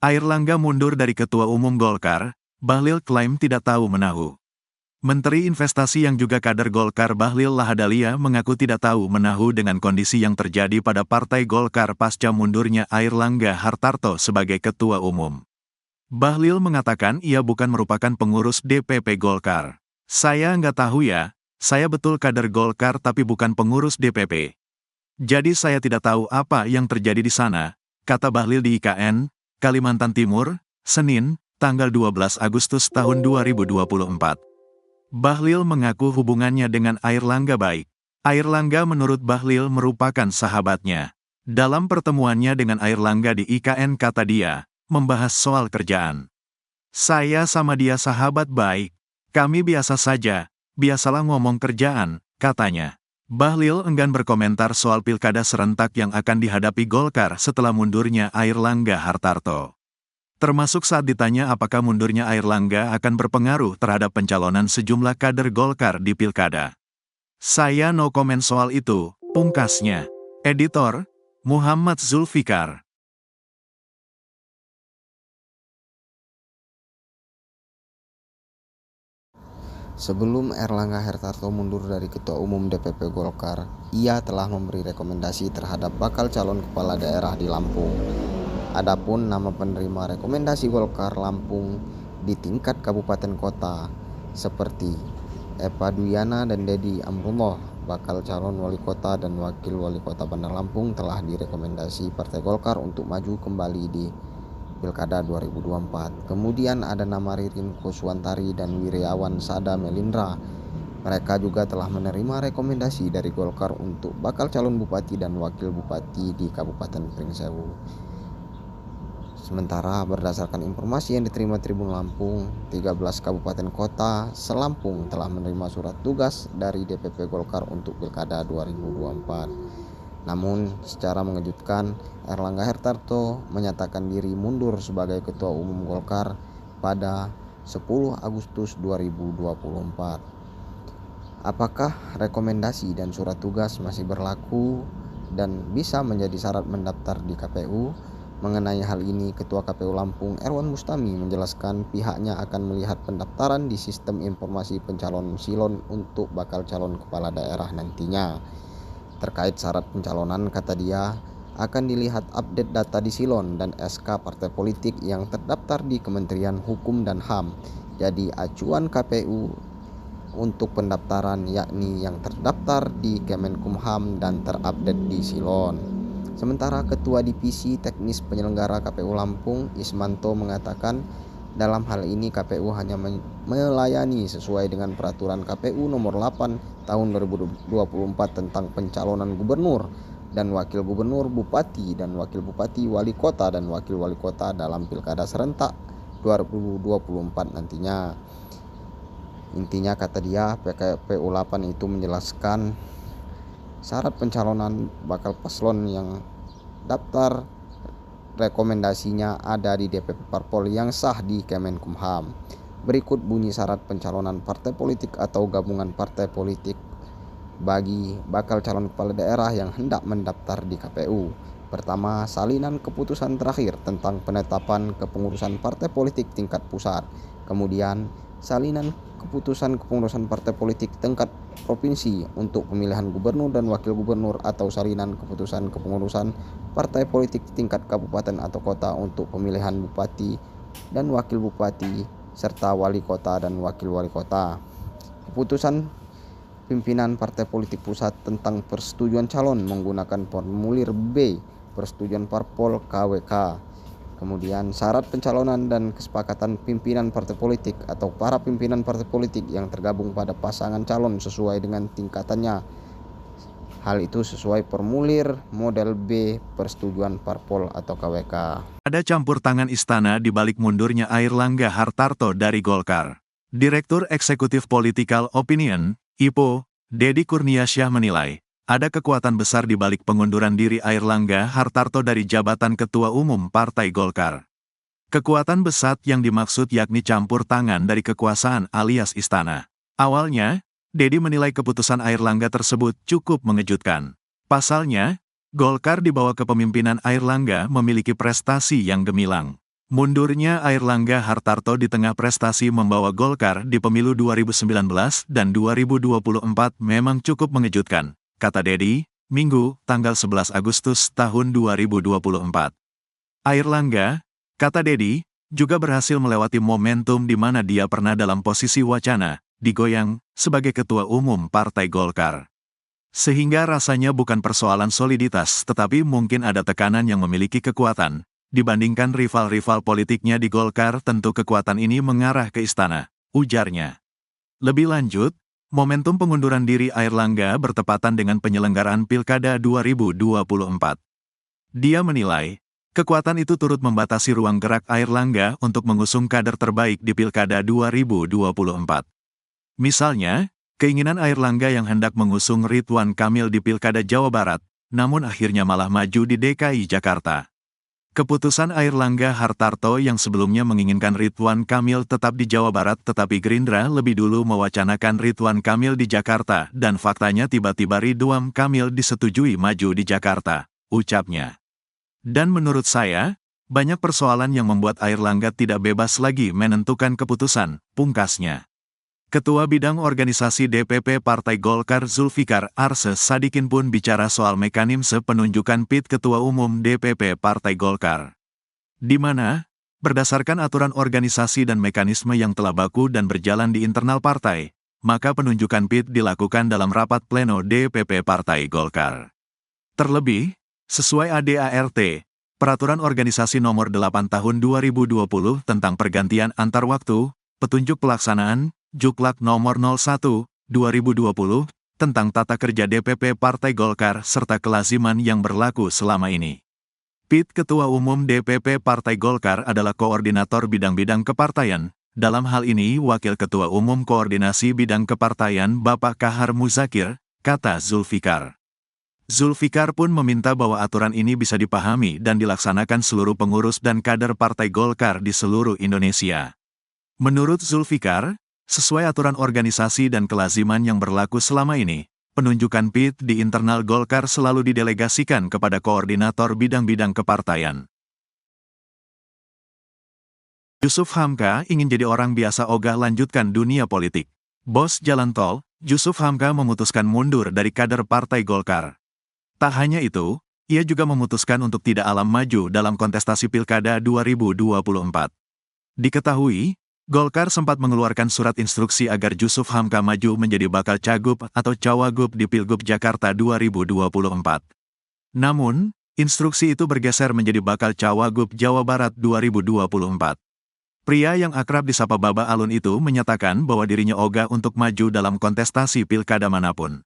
Airlangga mundur dari Ketua Umum Golkar, Bahlil klaim tidak tahu menahu. Menteri Investasi yang juga kader Golkar Bahlil Lahadalia mengaku tidak tahu menahu dengan kondisi yang terjadi pada Partai Golkar pasca mundurnya Airlangga Hartarto sebagai Ketua Umum. Bahlil mengatakan ia bukan merupakan pengurus DPP Golkar. Saya nggak tahu ya, saya betul kader Golkar tapi bukan pengurus DPP. Jadi saya tidak tahu apa yang terjadi di sana, kata Bahlil di IKN, Kalimantan Timur, Senin, tanggal 12 Agustus tahun 2024. Bahlil mengaku hubungannya dengan Airlangga baik. Airlangga menurut Bahlil merupakan sahabatnya. Dalam pertemuannya dengan Airlangga di IKN kata dia, membahas soal kerjaan. Saya sama dia sahabat baik. Kami biasa saja, biasalah ngomong kerjaan, katanya. Bahlil enggan berkomentar soal pilkada serentak yang akan dihadapi Golkar setelah mundurnya Airlangga Hartarto. Termasuk saat ditanya apakah mundurnya Airlangga akan berpengaruh terhadap pencalonan sejumlah kader Golkar di pilkada. Saya no komen soal itu, pungkasnya. Editor, Muhammad Zulfikar. Sebelum Airlangga Hartarto mundur dari Ketua Umum DPP Golkar, ia telah memberi rekomendasi terhadap bakal calon kepala daerah di Lampung. Adapun nama penerima rekomendasi Golkar Lampung di tingkat kabupaten kota seperti Epa Duyana dan Dedi Amrullah, bakal calon wali kota dan wakil wali kota Bandar Lampung telah direkomendasi Partai Golkar untuk maju kembali di Pilkada 2024. Kemudian ada nama Ririn Kuswantari dan Wiryawan Sada Melindra. Mereka juga telah menerima rekomendasi dari Golkar untuk bakal calon bupati dan wakil bupati di Kabupaten Pringsewu. Sementara berdasarkan informasi yang diterima Tribun Lampung, 13 kabupaten kota se-Lampung telah menerima surat tugas dari DPP Golkar untuk Pilkada 2024. Namun, secara mengejutkan, Airlangga Hartarto menyatakan diri mundur sebagai Ketua Umum Golkar pada 10 Agustus 2024. Apakah rekomendasi dan surat tugas masih berlaku dan bisa menjadi syarat mendaftar di KPU? Mengenai hal ini, Ketua KPU Lampung Erwan Mustami menjelaskan pihaknya akan melihat pendaftaran di Sistem Informasi Pencalonan Silon untuk bakal calon kepala daerah nantinya. Terkait syarat pencalonan, kata dia, akan dilihat update data di Silon dan SK partai politik yang terdaftar di Kementerian Hukum dan HAM. Jadi acuan KPU untuk pendaftaran yakni yang terdaftar di Kemenkumham dan terupdate di Silon. Sementara Ketua Divisi Teknis Penyelenggara KPU Lampung, Ismanto, mengatakan dalam hal ini KPU hanya melayani sesuai dengan peraturan KPU nomor 8 tahun 2024 tentang pencalonan gubernur dan wakil gubernur, bupati dan wakil bupati, wali kota dan wakil wali kota dalam pilkada serentak 2024 nantinya. Intinya, kata dia, PKPU 8 itu menjelaskan syarat pencalonan bakal paslon yang daftar rekomendasinya ada di DPP Parpol yang sah di Kemenkumham. Berikut bunyi syarat pencalonan partai politik atau gabungan partai politik bagi bakal calon kepala daerah yang hendak mendaftar di KPU. Pertama, salinan keputusan terakhir tentang penetapan kepengurusan partai politik tingkat pusat. Kemudian, salinan keputusan kepengurusan partai politik tingkat provinsi untuk pemilihan gubernur dan wakil gubernur atau salinan keputusan kepengurusan partai politik tingkat kabupaten atau kota untuk pemilihan bupati dan wakil bupati serta wali kota dan wakil wali kota. Keputusan pimpinan partai politik pusat tentang persetujuan calon menggunakan formulir B persetujuan Parpol KWK. Kemudian syarat pencalonan dan kesepakatan pimpinan partai politik atau para pimpinan partai politik yang tergabung pada pasangan calon sesuai dengan tingkatannya. Hal itu sesuai formulir model B persetujuan Parpol atau KWK. Ada campur tangan istana di balik mundurnya Airlangga Hartarto dari Golkar. Direktur Eksekutif Political Opinion, IPO, Dedi Kurniasyah menilai, ada kekuatan besar di balik pengunduran diri Airlangga Hartarto dari jabatan Ketua Umum Partai Golkar. Kekuatan besar yang dimaksud yakni campur tangan dari kekuasaan alias istana. Awalnya, Dedi menilai keputusan Airlangga tersebut cukup mengejutkan. Pasalnya, Golkar di bawah kepemimpinan Airlangga memiliki prestasi yang gemilang. Mundurnya Airlangga Hartarto di tengah prestasi membawa Golkar di pemilu 2019 dan 2024 memang cukup mengejutkan, kata Dedi, Minggu, tanggal 11 Agustus tahun 2024. Airlangga, kata Dedi, juga berhasil melewati momentum di mana dia pernah dalam posisi wacana, digoyang, sebagai ketua umum Partai Golkar. Sehingga rasanya bukan persoalan soliditas tetapi mungkin ada tekanan yang memiliki kekuatan. Dibandingkan rival-rival politiknya di Golkar tentu kekuatan ini mengarah ke istana, ujarnya. Lebih lanjut, momentum pengunduran diri Airlangga bertepatan dengan penyelenggaraan Pilkada 2024. Dia menilai, kekuatan itu turut membatasi ruang gerak Airlangga untuk mengusung kader terbaik di Pilkada 2024. Misalnya, keinginan Airlangga yang hendak mengusung Ridwan Kamil di Pilkada Jawa Barat, namun akhirnya malah maju di DKI Jakarta. Keputusan Airlangga Hartarto yang sebelumnya menginginkan Ridwan Kamil tetap di Jawa Barat tetapi Gerindra lebih dulu mewacanakan Ridwan Kamil di Jakarta dan faktanya tiba-tiba Ridwan Kamil disetujui maju di Jakarta, ucapnya. Dan menurut saya, banyak persoalan yang membuat Airlangga tidak bebas lagi menentukan keputusan, pungkasnya. Ketua Bidang Organisasi DPP Partai Golkar Zulfikar Arse Sadikin pun bicara soal mekanisme penunjukan PIT Ketua Umum DPP Partai Golkar. Di mana, berdasarkan aturan organisasi dan mekanisme yang telah baku dan berjalan di internal partai, maka penunjukan PIT dilakukan dalam rapat pleno DPP Partai Golkar. Terlebih, sesuai ADART, Peraturan Organisasi Nomor 8 Tahun 2020 tentang pergantian antar waktu, petunjuk pelaksanaan, Juklak Nomor 01, 2020, tentang tata kerja DPP Partai Golkar serta kelaziman yang berlaku selama ini. PIT Ketua Umum DPP Partai Golkar adalah koordinator bidang-bidang kepartaian, dalam hal ini Wakil Ketua Umum Koordinasi Bidang Kepartaian Bapak Kahar Muzakir, kata Zulfikar. Zulfikar pun meminta bahwa aturan ini bisa dipahami dan dilaksanakan seluruh pengurus dan kader Partai Golkar di seluruh Indonesia. Menurut Zulfikar, sesuai aturan organisasi dan kelaziman yang berlaku selama ini, penunjukan PIT di internal Golkar selalu didelegasikan kepada koordinator bidang-bidang kepartaian. Yusuf Hamka ingin jadi orang biasa ogah lanjutkan dunia politik. Bos jalan tol, Yusuf Hamka memutuskan mundur dari kader Partai Golkar. Tak hanya itu, ia juga memutuskan untuk tidak alam maju dalam kontestasi Pilkada 2024. Diketahui, Golkar sempat mengeluarkan surat instruksi agar Yusuf Hamka maju menjadi bakal cagup atau cawagup di Pilgub Jakarta 2024. Namun, instruksi itu bergeser menjadi bakal cawagup Jawa Barat 2024. Pria yang akrab disapa Baba Alun itu menyatakan bahwa dirinya ogah untuk maju dalam kontestasi pilkada manapun.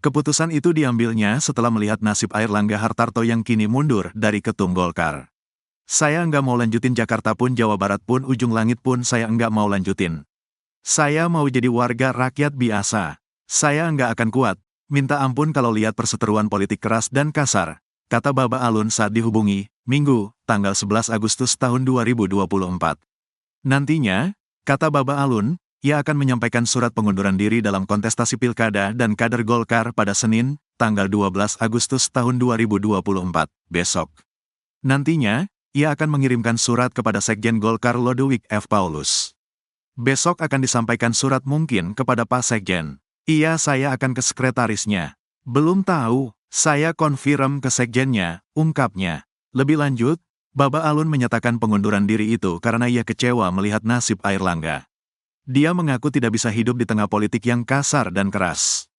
Keputusan itu diambilnya setelah melihat nasib Airlangga Hartarto yang kini mundur dari ketum Golkar. Saya enggak mau lanjutin Jakarta pun Jawa Barat pun ujung langit pun saya enggak mau lanjutin. Saya mau jadi warga rakyat biasa. Saya enggak akan kuat. Minta ampun kalau lihat perseteruan politik keras dan kasar, kata Baba Alun saat dihubungi, Minggu, tanggal 11 Agustus tahun 2024. Nantinya, kata Baba Alun, ia akan menyampaikan surat pengunduran diri dalam kontestasi pilkada dan kader Golkar pada Senin, tanggal 12 Agustus tahun 2024, besok. Nantinya, ia akan mengirimkan surat kepada Sekjen Golkar Lodewijk F. Paulus. Besok akan disampaikan surat mungkin kepada Pak Sekjen. Iya, saya akan ke sekretarisnya. Belum tahu, saya konfirm ke Sekjennya, ungkapnya. Lebih lanjut, Baba Alun menyatakan pengunduran diri itu karena ia kecewa melihat nasib Airlangga. Dia mengaku tidak bisa hidup di tengah politik yang kasar dan keras.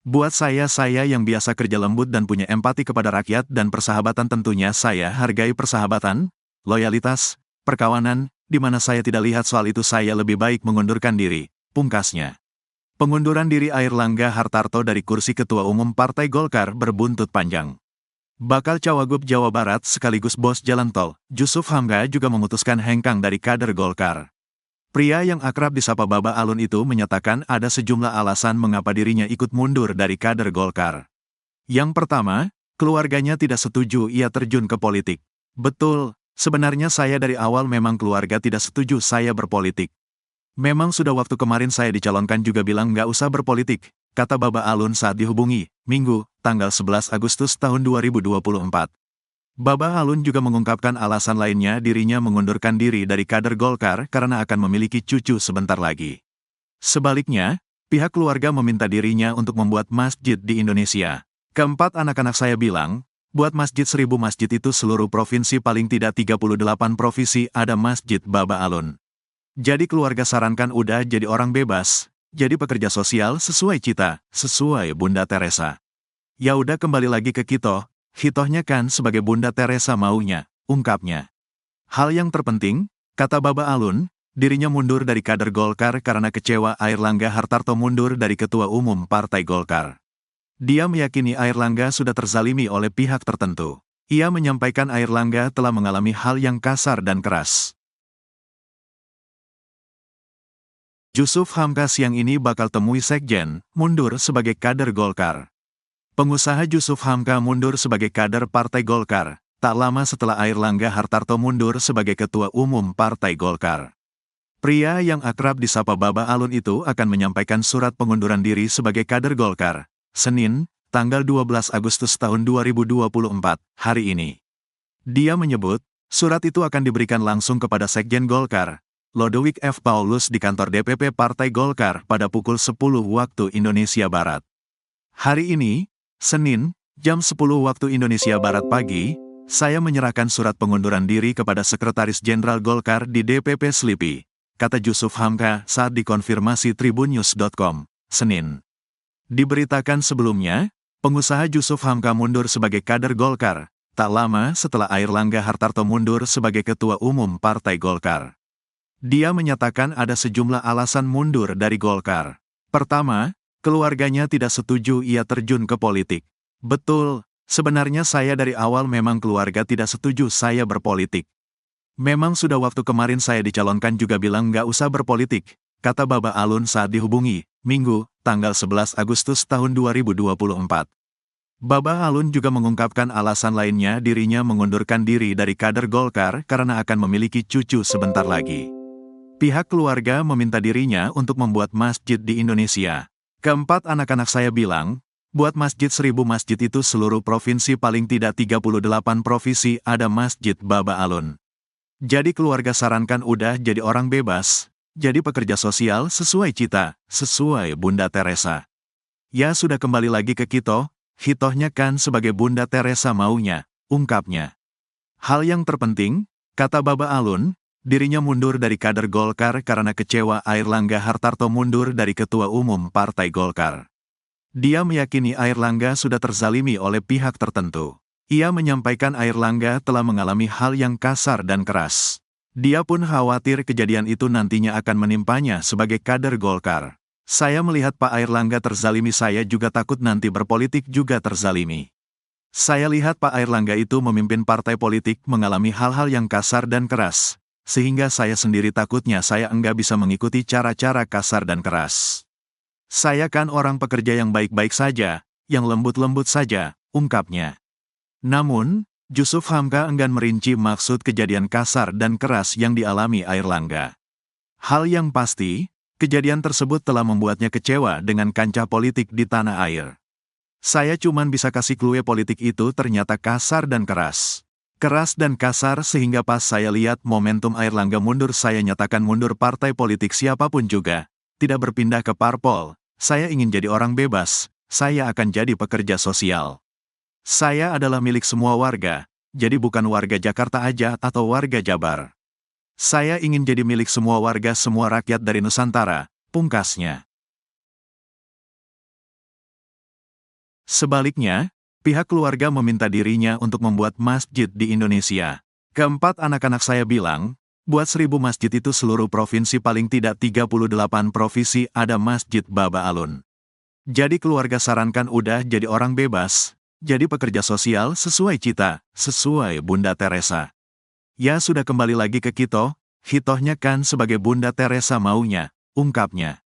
Buat saya yang biasa kerja lembut dan punya empati kepada rakyat dan persahabatan tentunya saya hargai persahabatan, loyalitas, perkawanan, di mana saya tidak lihat soal itu saya lebih baik mengundurkan diri, pungkasnya. Pengunduran diri Airlangga Hartarto dari kursi Ketua Umum Partai Golkar berbuntut panjang. Bakal cawagup Jawa Barat sekaligus bos jalan tol, Yusuf Hamka juga memutuskan hengkang dari kader Golkar. Pria yang akrab disapa Baba Alun itu menyatakan ada sejumlah alasan mengapa dirinya ikut mundur dari kader Golkar. Yang pertama, keluarganya tidak setuju ia terjun ke politik. Betul, sebenarnya saya dari awal memang keluarga tidak setuju saya berpolitik. Memang sudah waktu kemarin saya dicalonkan juga bilang nggak usah berpolitik, kata Baba Alun saat dihubungi, Minggu, tanggal 11 Agustus tahun 2024. Baba Alun juga mengungkapkan alasan lainnya dirinya mengundurkan diri dari kader Golkar karena akan memiliki cucu sebentar lagi. Sebaliknya, pihak keluarga meminta dirinya untuk membuat masjid di Indonesia. Keempat anak-anak saya bilang, buat masjid 1000 masjid itu seluruh provinsi paling tidak 38 provinsi ada masjid Baba Alun. Jadi keluarga sarankan udah jadi orang bebas, jadi pekerja sosial sesuai cita, sesuai Bunda Teresa. Ya udah kembali lagi ke Kito, hitohnya kan sebagai Bunda Teresa maunya, ungkapnya. Hal yang terpenting, kata Baba Alun, dirinya mundur dari kader Golkar karena kecewa Airlangga Hartarto mundur dari Ketua Umum Partai Golkar. Dia meyakini Airlangga sudah terzalimi oleh pihak tertentu. Ia menyampaikan Airlangga telah mengalami hal yang kasar dan keras. Jusuf Hamka siang ini bakal temui Sekjen, mundur sebagai kader Golkar. Pengusaha Jusuf Hamka mundur sebagai kader Partai Golkar, tak lama setelah Airlangga Hartarto mundur sebagai Ketua Umum Partai Golkar. Pria yang akrab disapa Baba Alun itu akan menyampaikan surat pengunduran diri sebagai kader Golkar, Senin, tanggal 12 Agustus tahun 2024, hari ini. Dia menyebut, surat itu akan diberikan langsung kepada Sekjen Golkar, Lodewijk F. Paulus di kantor DPP Partai Golkar pada pukul 10 waktu Indonesia Barat. Hari ini, Senin, jam 10 waktu Indonesia Barat pagi, saya menyerahkan surat pengunduran diri kepada Sekretaris Jenderal Golkar di DPP Slipi, kata Jusuf Hamka saat dikonfirmasi tribunnews.com, Senin. Diberitakan sebelumnya, pengusaha Jusuf Hamka mundur sebagai kader Golkar, tak lama setelah Airlangga Hartarto mundur sebagai Ketua Umum Partai Golkar. Dia menyatakan ada sejumlah alasan mundur dari Golkar. Pertama, keluarganya tidak setuju ia terjun ke politik. Betul, sebenarnya saya dari awal memang keluarga tidak setuju saya berpolitik. Memang sudah waktu kemarin saya dicalonkan juga bilang nggak usah berpolitik, kata Baba Alun saat dihubungi, Minggu, tanggal 11 Agustus tahun 2024. Baba Alun juga mengungkapkan alasan lainnya dirinya mengundurkan diri dari kader Golkar karena akan memiliki cucu sebentar lagi. Pihak keluarga meminta dirinya untuk membuat masjid di Indonesia. Keempat anak-anak saya bilang, buat masjid 1000 masjid itu seluruh provinsi paling tidak 38 provinsi ada masjid Baba Alun. Jadi keluarga sarankan udah jadi orang bebas, jadi pekerja sosial sesuai cita, sesuai Bunda Teresa. Ya sudah kembali lagi ke Kito, hitohnya kan sebagai Bunda Teresa maunya, ungkapnya. Hal yang terpenting, kata Baba Alun, dirinya mundur dari kader Golkar karena kecewa Airlangga Hartarto mundur dari Ketua Umum Partai Golkar. Dia meyakini Airlangga sudah terzalimi oleh pihak tertentu. Ia menyampaikan Airlangga telah mengalami hal yang kasar dan keras. Dia pun khawatir kejadian itu nantinya akan menimpanya sebagai kader Golkar. Saya melihat Pak Airlangga terzalimi, saya juga takut nanti berpolitik juga terzalimi. Saya lihat Pak Airlangga itu memimpin partai politik mengalami hal-hal yang kasar dan keras. Sehingga saya sendiri takutnya saya enggak bisa mengikuti cara-cara kasar dan keras. Saya kan orang pekerja yang baik-baik saja, yang lembut-lembut saja, ungkapnya. Namun, Jusuf Hamka enggan merinci maksud kejadian kasar dan keras yang dialami Airlangga. Hal yang pasti, kejadian tersebut telah membuatnya kecewa dengan kancah politik di tanah air. Saya cuman bisa kasih clue politik itu ternyata kasar dan keras. Keras dan kasar sehingga pas saya lihat momentum Airlangga mundur saya nyatakan mundur partai politik siapapun juga. Tidak berpindah ke parpol, saya ingin jadi orang bebas, saya akan jadi pekerja sosial. Saya adalah milik semua warga, jadi bukan warga Jakarta aja atau warga Jabar. Saya ingin jadi milik semua warga semua rakyat dari Nusantara, pungkasnya. Sebaliknya, pihak keluarga meminta dirinya untuk membuat masjid di Indonesia. Keempat anak-anak saya bilang, buat 1000 masjid itu seluruh provinsi paling tidak 38 provinsi ada masjid Baba Alun. Jadi keluarga sarankan udah jadi orang bebas, jadi pekerja sosial sesuai cita, sesuai Bunda Teresa. Ya sudah kembali lagi ke Kito, hitohnya kan sebagai Bunda Teresa maunya, ungkapnya.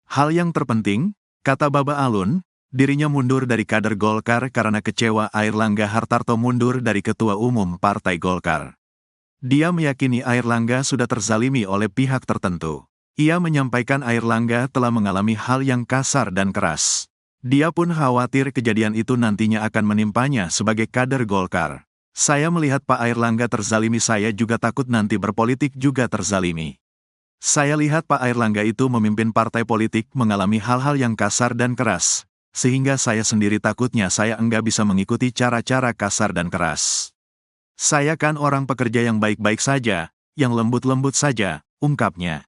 Hal yang terpenting, kata Baba Alun, dirinya mundur dari kader Golkar karena kecewa Airlangga Hartarto mundur dari Ketua Umum Partai Golkar. Dia meyakini Airlangga sudah terzalimi oleh pihak tertentu. Ia menyampaikan Airlangga telah mengalami hal yang kasar dan keras. Dia pun khawatir kejadian itu nantinya akan menimpanya sebagai kader Golkar. Saya melihat Pak Airlangga terzalimi, saya juga takut nanti berpolitik juga terzalimi. Saya lihat Pak Airlangga itu memimpin partai politik mengalami hal-hal yang kasar dan keras, sehingga saya sendiri takutnya saya enggak bisa mengikuti cara-cara kasar dan keras. Saya kan orang pekerja yang baik-baik saja, yang lembut-lembut saja, ungkapnya.